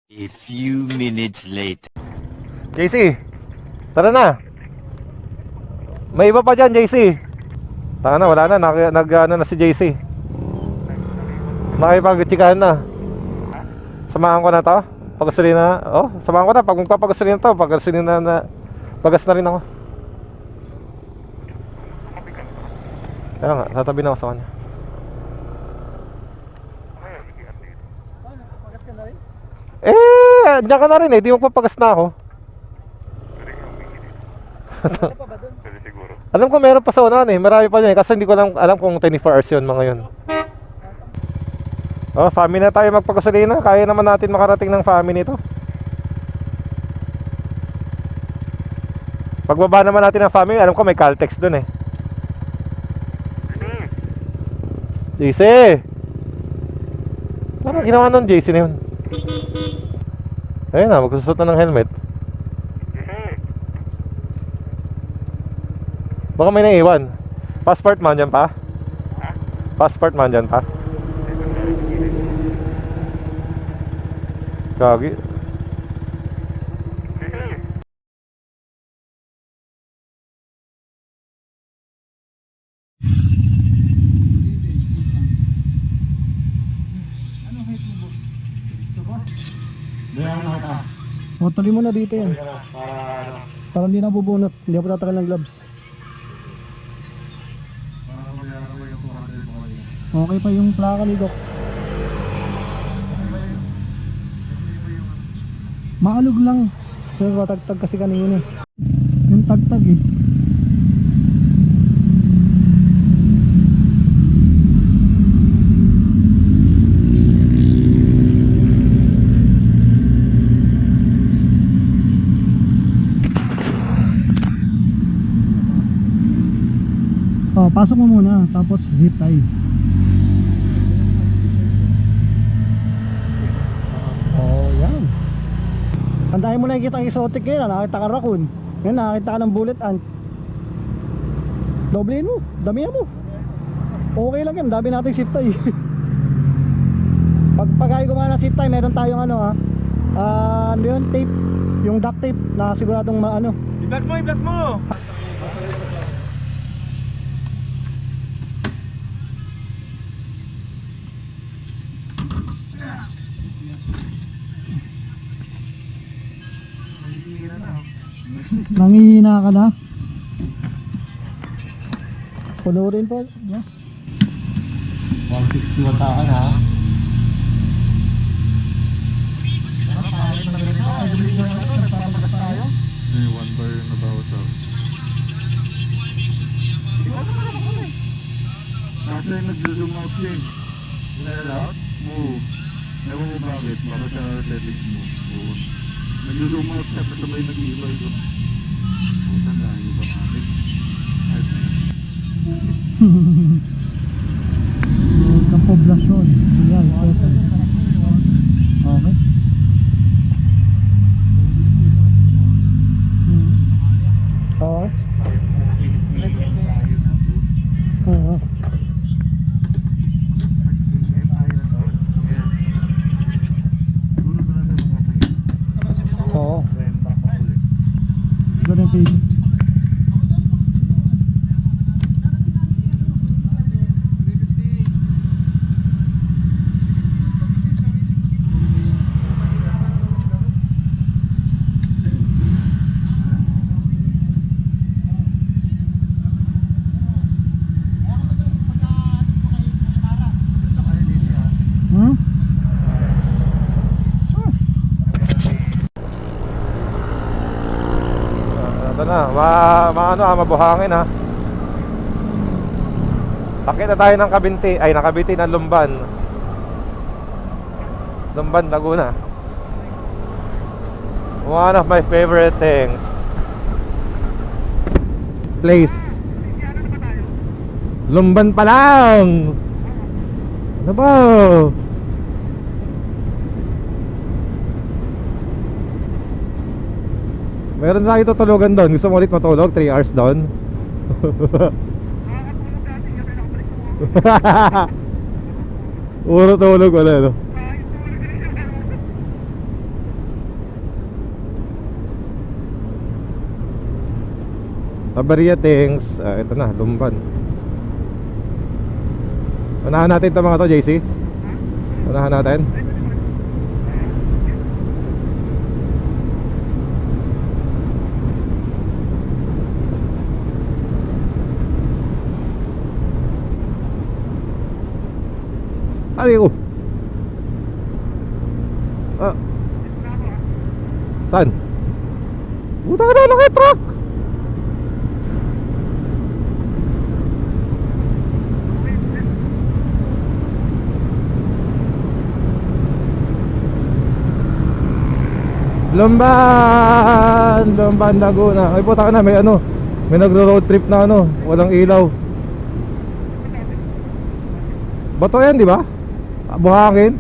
A few minutes later. JC, tara na. May iba pa dyan, JC. Taka na, wala na, ano na si JC. Nakipag-chikahan na. Samahan ko na to. Pagasolina. Oh, samahan ko na. Pag magpapagasolina to, pagasolina na. Pagas na rin ako. Kaya nga, tatabi na ako sa kanya. Pagas ka na rin? Andiyan ka na rin eh. Di magpapagas na ako. Ano pa ba dun? Alam ko meron pa sa unahan eh. Marami pa dyan eh. Kasi hindi ko alam kung 24 hours yun mga yun. Oh, family na tayo magpagasolina. Kaya naman natin makarating ng family nito. Pagbaba naman natin ng family, alam ko may Caltex dun eh. JC! Parang ginawa nun JC na yun. Ayun na, magsusot na ng helmet. Baka may naiwan. Passport man dyan pa? Passport man dyan pa? Gagi. O, tuloy mo na dito yan. Para hindi na bubunot. Hindi ako tatagal ng gloves. Okay pa yung plaka ni Doc. Maalog lang. Sir, matagtag kasi kanina eh. Yung tagtag eh. Oh, pasok mo muna, tapos zip tie. Oh, yan. Tandahin mo na yung kita ang exotic ngayon, nakakita ka raccoon. Ngayon nakakita ka ng bullet ant. Doblein mo, damihan mo. Okay lang yan, dami nating zip tie. Pag ayaw gumana ng zip tie, meron tayong ano ha. Ano yun, tape. Yung duct tape na siguradong maano. I-vlog mo, i-vlog mo! Nangihina ka na? Punurin po. Yeah. 160 watakan ha. May one bar na bawat ako. Kasi nag-zoom out siya eh. Wala? Oo. Ewan ko bakit. Baka sa settings mo. Oo. Nag-zoom out siya. Basta may nag-iiba ito. Puta na. Iba namin. Kapoblasyon. Yan, person. Okay. Okay. Oo. Oo. Ganun page. Ito na, mabuhangin ha. Takit na tayo ng Kabinti, ay Nakabiti ng Lumban. Lumban, Laguna. One of my favorite things. Place. Lumban pa lang. Ano ba? Meron na tayo tutulugan doon. Gusto mo ulit matulog? 3 hours doon? Puro tulog wala no? Abaria things. Ito na, Lumban. Unahan natin ito mga to, JC. Unahan natin. Ay ko. Saan? Buta ka na, laki truck. Lumban, Laguna. Ay puta ka na, may ano, may nagro-road trip na ano, walang ilaw. Bato yan, di ba? Buhangin.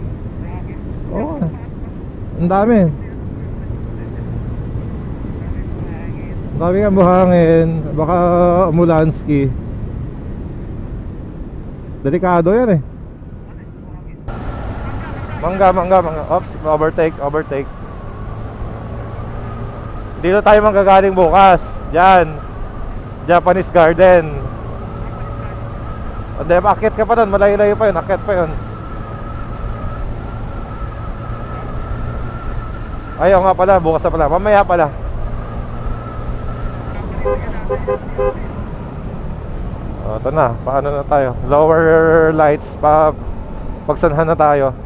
Oo. Ang dami. Ang dami nga buhangin. Baka Mulanski. Delikado yan eh. Mangga. Oops, overtake. Dito tayo manggagaling bukas. Diyan, Japanese Garden. Hindi, akit ka pa doon. Malayo-layo pa yun, akit pa yun. Ayaw nga pala, bukas na pala. Mamaya pala. Ito na, paano na tayo? Lower lights, pagsanhan na tayo.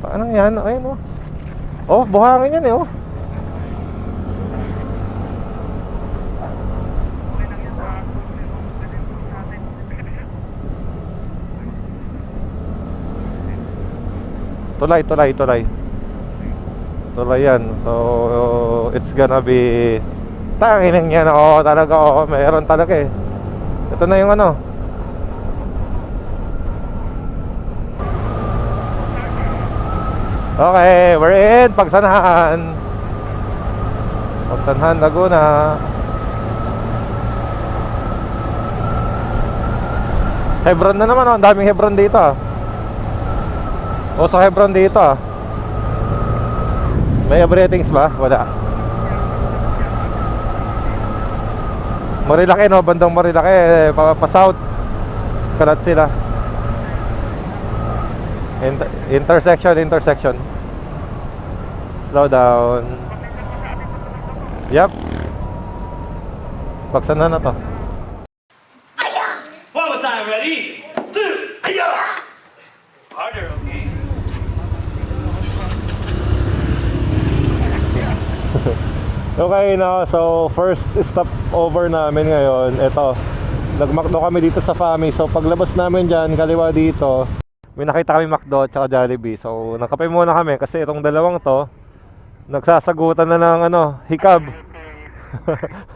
Paano yan? Ayun oh. Oh, buhangin yan eh oh. Tulay yan. So it's gonna be tangining yan. Oo talaga, oo, mayroon talaga eh. Ito na yung ano. Okay, we're in Pagsanhan, Laguna. Hebron na naman oh. Ang daming Hebron dito ah. Sa Hebron dito ah. May ratings ba? Wala. Marilaki no, bandang Marilaki, pa south. Kalat sila. Intersection. Slow down. Yep. Pagsanhan na to. One more time, ready? 2, harder, okay? Okay na, so first stop over namin ngayon. Ito, nagmakdo kami dito sa Fami. So paglabas namin dyan, kaliwa dito, may nakita kami McDo at saka Jollibee. So nagkape muna kami kasi itong dalawang to nagsasagutan na ng ano, hikab.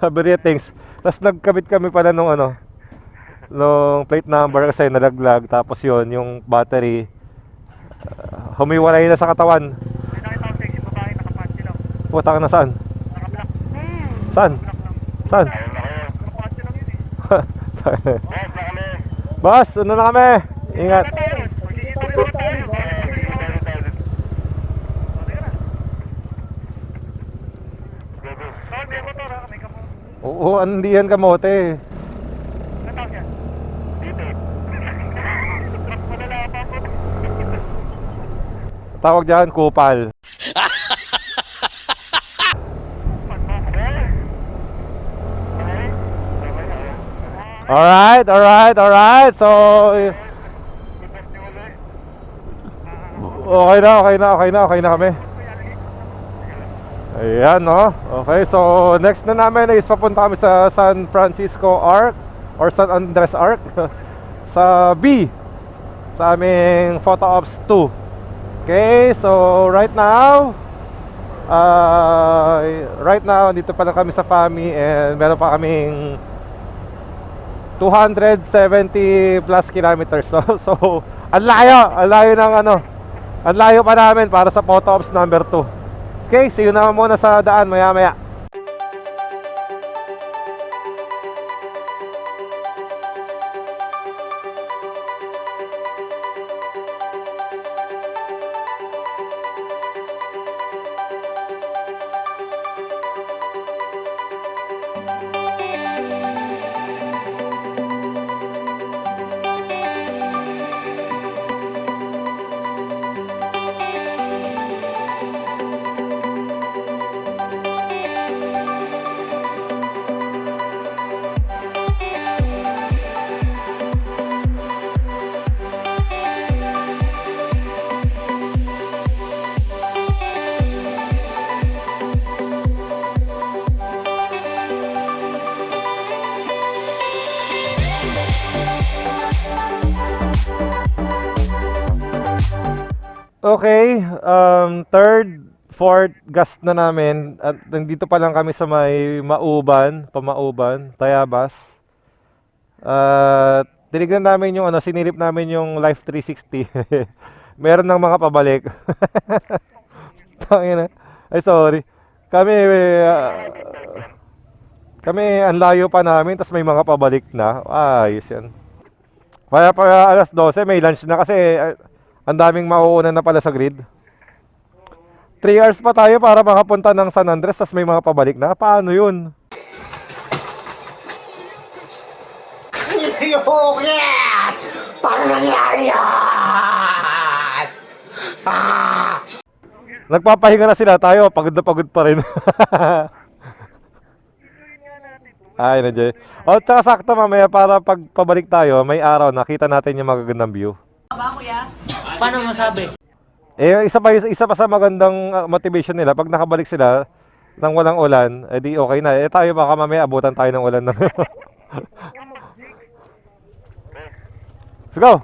Ratings. Tapos nagkabit kami pala nung ano, nung plate number kasi nalaglag. Tapos yon yung battery humiwalay na sa katawan. Puta ka na saan? Saan? Boss, ano na kami? Ingat. Oo, hindi yan kamote. Tawag dyan, kupal. Alright. So okay na kami. Ayan no. Okay, so next na namin is papunta kami sa San Francisco Arc or San Andres Arc sa B, sa aming Photo Ops 2. Okay, so right now dito pa lang kami sa Fami and meron pa kaming 270 plus kilometers. So ang layo ng ano, ang layo pa namin para sa Photo Ops number 2. Okay, see you naman muna sa daan maya. Okay, third, fourth gas na namin at nandito pa lang kami sa may Pamauban, Tayabas. At tinignan namin yung sinilip namin yung Life 360. Meron ng mga pabalik. Tangina. Ay sorry. Kami ang layo pa namin tapos may mga pabalik na. Ayos yan. Kaya pa alas 12 may lunch na kasi ang daming mauuna na pala sa grid. 3 hours pa tayo para makapunta ng San Andres tas may mga pabalik na. Paano yun? Paano nangyari yan? Nagpapahinga na sila tayo. Pagod na pagod pa rin. Ay, na Jay. O, tsaka sakto mamaya para pag pabalik tayo, may araw nakita natin yung magagandang view. Paano masabi? Isa pa sa magandang motivation nila, pag nakabalik sila nang walang ulan, di okay na. Tayo baka mamaya abutan tayo ng ulan na. Let's go!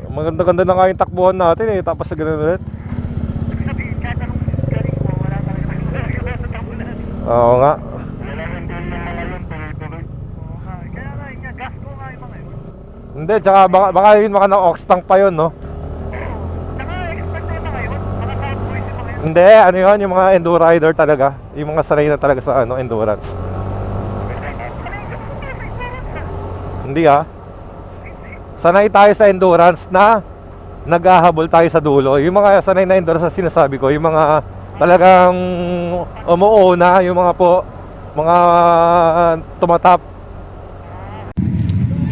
Maganda-ganda na nga yung takbuhan natin tapos sa ganun ulit. Oo nga. Hindi, tsaka baka yun na-ox tank pa yun, no? Hindi, ano yun, yung mga enduro rider talaga. Yung mga sanay na talaga sa endurance. Hindi sanay tayo sa endurance na naghahabol tayo sa dulo. Yung mga sanay na endurance na sinasabi ko, yung mga talagang umuuna, yung mga tumatap.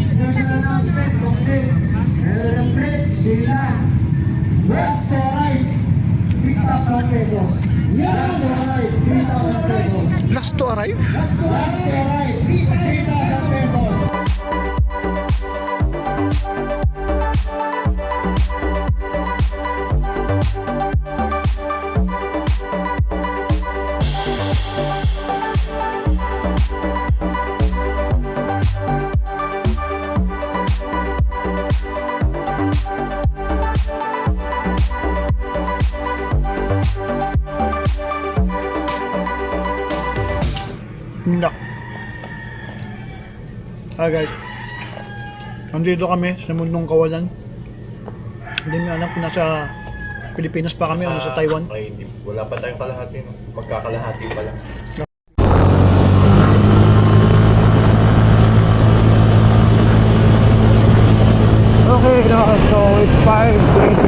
Special announcement, Bongding. Meron ng plates, sila. Last to arrive, 3,000 pesos. Last to arrive, 3,000 pesos. Last to arrive? Last to arrive, 3,000 pesos. No. Hi guys. Nandito kami sa mundong kawalan. Hindi mo alam kung nasa Pilipinas pa kami o nasa Taiwan. Ay, wala pa tayong kalahati, no? Magkakalahati pa lang. Okay, so it's 5:20.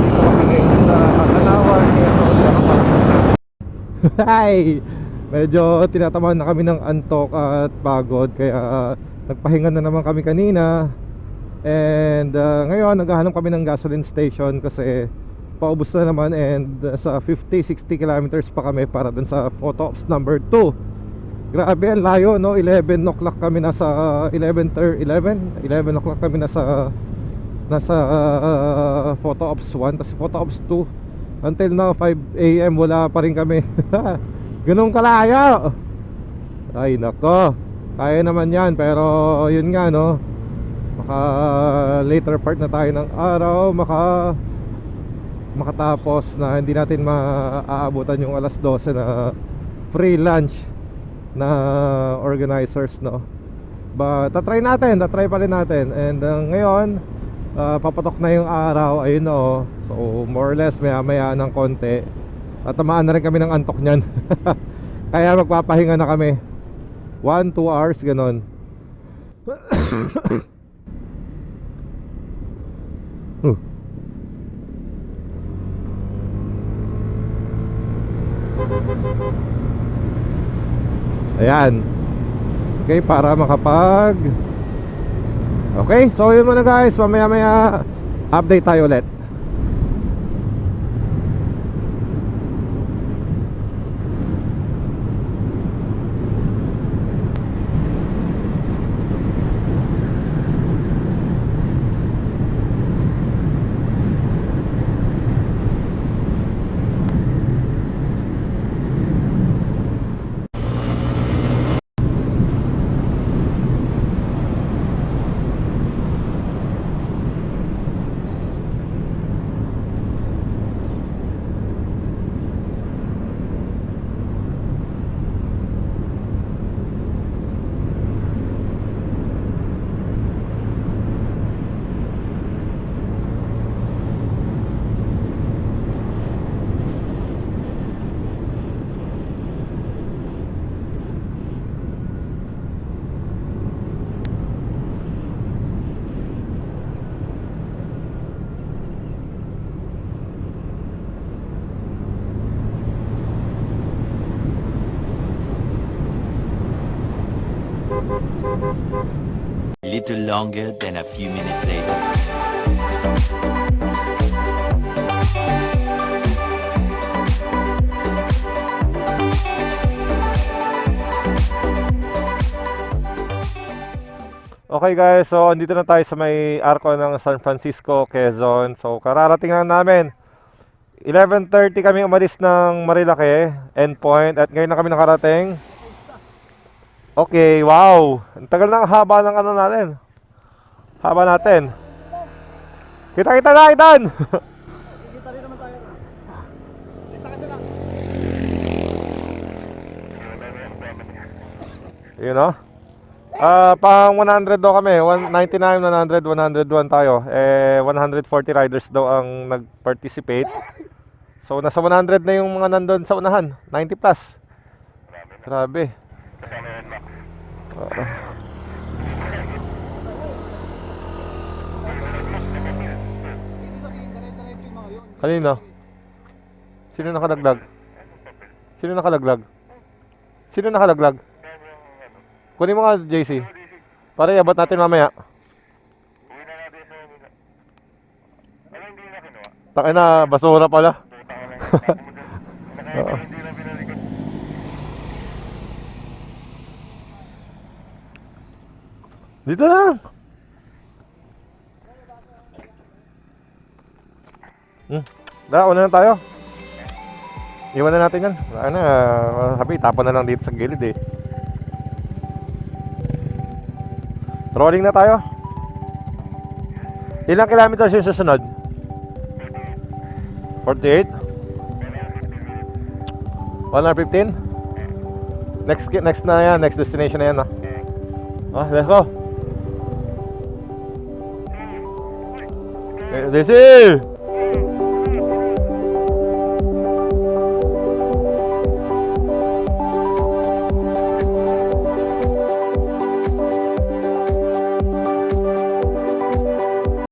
Dito kami ngayon sa Tanawan, Quezon, Hi! Medyo tinatamaan na kami ng antok at pagod kaya nagpahinga na naman kami kanina. And ngayon naghahanap kami ng gasoline station kasi paubos na naman and sa 50-60 kilometers pa kami para dun sa photo ops number 2. Grabe, ang layo, no? 11 o'clock kami nasa 11 o'clock kami nasa photo ops 1 tapos photo ops 2 until now 5 AM wala pa rin kami. Ganun kalayo. Ay nako, kaya naman yan pero yun nga, no, maka later part na tayo ng araw makatapos na hindi natin maaabutan yung alas 12 na free lunch na organizers, no. But tatry pa rin natin. And ngayon papatok na yung araw, ayun, no. So more or less maya ng konti at tamaan na rin kami ng antok nyan. Kaya magpapahinga na kami 1-2 hours ganon. Ayan. Okay, para Okay, so yun muna guys. Mamaya update tayo ulit. little longer than a few minutes later. Okay guys, so andito na tayo sa may arko ng San Francisco, Quezon. So kararating lang namin. 11:30 kami umalis ng Marilake, endpoint, at ngayon na kami nakarating. Okay, wow. Ang tagal ng haba ng ano natin. Haba natin. Kita-kita na, Itan! Kita rin naman tayo. Kita kasi lang. Yun o. Pang 100 daw kami. 199, 100, 101 tayo. 140 riders daw ang nag-participate. So nasa 100 na yung mga nandun sa unahan. 90 plus. Grabe. Kanino? Sino nakalaglag? Sino nakalaglag? Sino nakalaglag? Kunin mo nga, JC. Para iabot natin mamaya. Takin na, basura pala. Oo. Dito lang. Una na tayo. Iwan na natin yan. Sabi, tapon na lang dito sa gilid eh. Rolling na tayo. Ilang kilometers yung susunod? 48? 115? Next na yan, next destination na yan ah. Let's go. This is